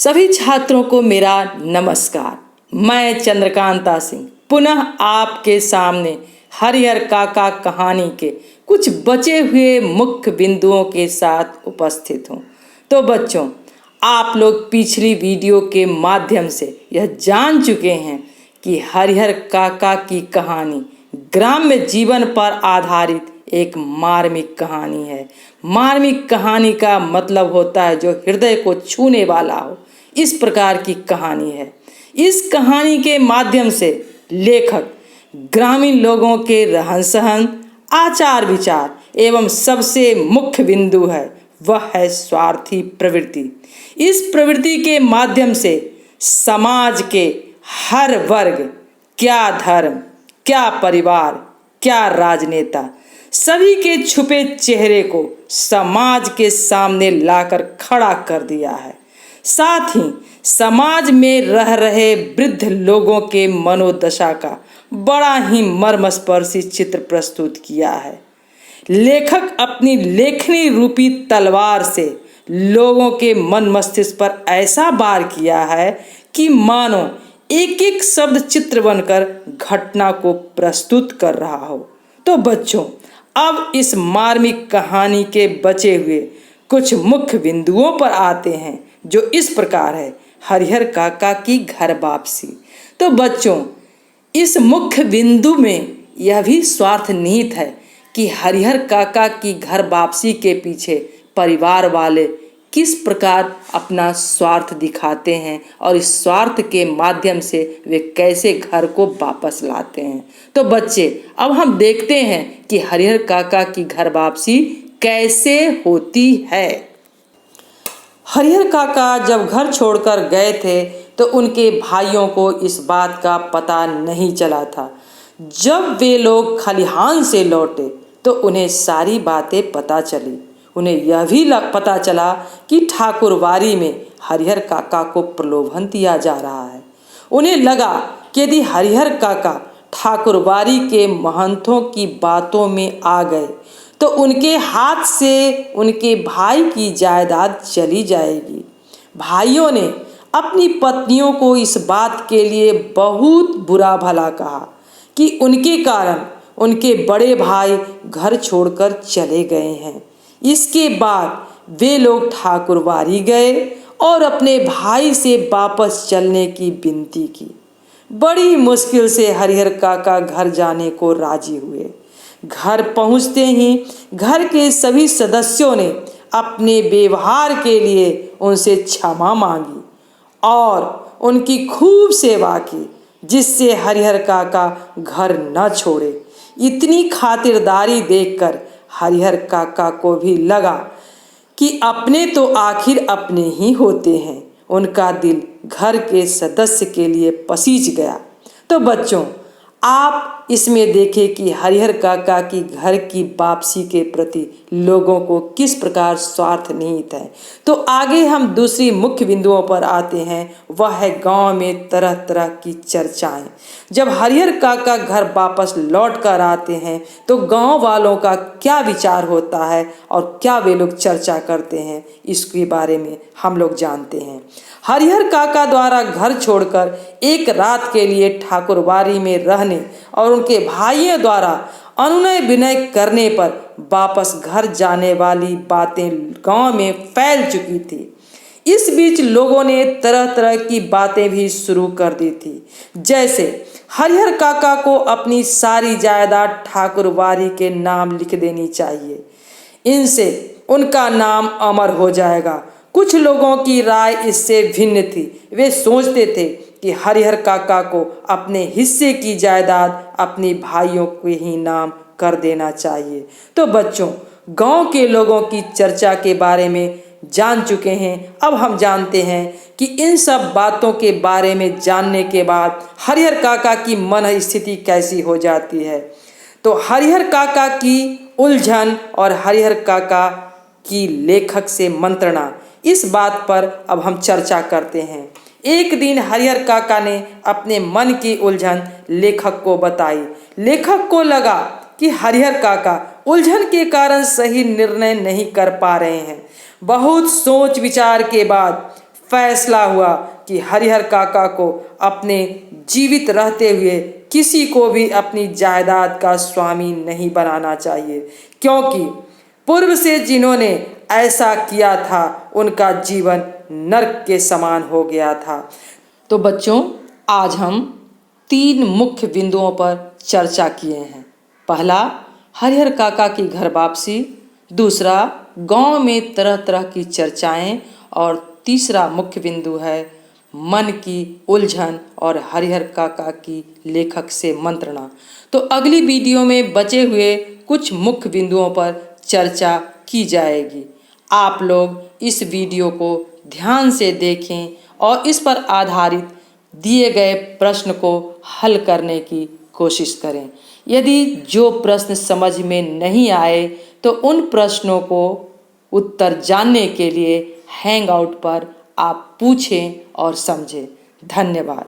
सभी छात्रों को मेरा नमस्कार। मैं चंद्रकांता सिंह पुनः आपके सामने हरिहर काका कहानी के कुछ बचे हुए मुख्य बिंदुओं के साथ उपस्थित हूँ। तो बच्चों, आप लोग पिछली वीडियो के माध्यम से यह जान चुके हैं कि हरिहर काका की कहानी ग्राम्य जीवन पर आधारित एक मार्मिक कहानी है। मार्मिक कहानी का मतलब होता है जो हृदय को छूने वाला हो, इस प्रकार की कहानी है। इस कहानी के माध्यम से लेखक ग्रामीण लोगों के रहन सहन, आचार विचार एवं सबसे मुख्य बिंदु है वह है स्वार्थी प्रवृत्ति। इस प्रवृत्ति के माध्यम से समाज के हर वर्ग, क्या धर्म, क्या परिवार, क्या राजनेता, सभी के छुपे चेहरे को समाज के सामने लाकर खड़ा कर दिया है। साथ ही समाज में रह रहे वृद्ध लोगों के मनोदशा का बड़ा ही मर्मस्पर्शी चित्र प्रस्तुत किया है। लेखक अपनी लेखनी रूपी तलवार से लोगों के मन मस्तिष्क पर ऐसा वार किया है कि मानो एक एक शब्द चित्र बनकर घटना को प्रस्तुत कर रहा हो। तो बच्चों, अब इस मार्मिक कहानी के बचे हुए कुछ मुख्य बिंदुओं पर आते हैं जो इस प्रकार है। हरिहर काका की घर वापसी। तो बच्चों, इस मुख्य बिंदु में यह भी स्वार्थ निहित है कि हरिहर काका की घर वापसी के पीछे परिवार वाले किस प्रकार अपना स्वार्थ दिखाते हैं और इस स्वार्थ के माध्यम से वे कैसे घर को वापस लाते हैं। तो बच्चे, अब हम देखते हैं कि हरिहर काका की घर वापसी कैसे होती है। हरिहर काका जब घर छोड़कर गए थे तो उनके भाइयों को इस बात का पता नहीं चला था। जब वे लोग खलिहान से लौटे तो उन्हें सारी बातें पता चली। उन्हें यह भी पता चला कि ठाकुरवारी में हरिहर काका को प्रलोभन दिया जा रहा है। उन्हें लगा कि यदि हरिहर काका ठाकुरवारी के महंतों की बातों में आ गए तो उनके हाथ से उनके भाई की जायदाद चली जाएगी। भाइयों ने अपनी पत्नियों को इस बात के लिए बहुत बुरा भला कहा कि उनके कारण उनके बड़े भाई घर छोड़कर चले गए हैं। इसके बाद वे लोग ठाकुरवारी गए और अपने भाई से वापस चलने की विनती की। बड़ी मुश्किल से हरिहर काका घर जाने को राजी हुए। घर पहुंचते ही घर के सभी सदस्यों ने अपने व्यवहार के लिए उनसे क्षमा मांगी और उनकी खूब सेवा की, जिससे हरिहर काका घर न छोड़े। इतनी खातिरदारी देखकर हरिहर काका को भी लगा कि अपने तो आखिर अपने ही होते हैं। उनका दिल घर के सदस्य के लिए पसीज गया। तो बच्चों, आप इसमें देखें कि हरिहर काका की घर की वापसी के प्रति लोगों को किस प्रकार स्वार्थ निहित है। तो आगे हम दूसरी मुख्य बिंदुओं पर आते हैं, वह है गांव में तरह तरह की चर्चाएं। जब हरिहर काका घर वापस लौट कर आते हैं तो गांव वालों का क्या विचार होता है और क्या वे लोग चर्चा करते हैं, इसके बारे में हम लोग जानते हैं। हरिहर काका द्वारा घर छोड़कर एक रात के लिए ठाकुरवारी में रहने और उनके भाइयों द्वारा अनुनय विनय करने पर वापस घर जाने वाली बातें गांव में फैल चुकी थी। इस बीच लोगों ने तरह तरह की बातें भी शुरू कर दी थी, जैसे हरिहर काका को अपनी सारी जायदाद ठाकुरवारी के नाम लिख देनी चाहिए, इनसे उनका नाम अमर हो जाएगा। कुछ लोगों की राय इससे भिन्न थी। वे सोचते थे कि हरिहर काका को अपने हिस्से की जायदाद अपने भाइयों के ही नाम कर देना चाहिए। तो बच्चों, गांव के लोगों की चर्चा के बारे में जान चुके हैं। अब हम जानते हैं कि इन सब बातों के बारे में जानने के बाद हरिहर काका की मन स्थिति कैसी हो जाती है। तो हरिहर काका की उलझन और हरिहर काका की लेखक से मंत्रणा, इस बात पर अब हम चर्चा करते हैं। एक दिन हरिहर काका ने अपने मन की उलझन लेखक को बताई। लेखक को लगा कि हरिहर काका उलझन के कारण सही निर्णय नहीं कर पा रहे हैं। बहुत सोच विचार के बाद फैसला हुआ कि हरिहर काका को अपने जीवित रहते हुए किसी को भी अपनी जायदाद का स्वामी नहीं बनाना चाहिए, क्योंकि पूर्व से जिन्होंने ऐसा किया था उनका जीवन नरक के समान हो गया था। तो बच्चों, आज हम 3 मुख्य बिंदुओं पर चर्चा किए हैं। पहला, हरिहर काका की घर वापसी। दूसरा, गांव में तरह तरह की चर्चाएं। और तीसरा मुख्य बिंदु है मन की उलझन और हरिहर काका की लेखक से मंत्रणा। तो अगली वीडियो में बचे हुए कुछ मुख्य बिंदुओं पर चर्चा की जाएगी। आप लोग इस वीडियो को ध्यान से देखें और इस पर आधारित दिए गए प्रश्न को हल करने की कोशिश करें। यदि जो प्रश्न समझ में नहीं आए तो उन प्रश्नों को उत्तर जानने के लिए हैंगआउट पर आप पूछें और समझें। धन्यवाद।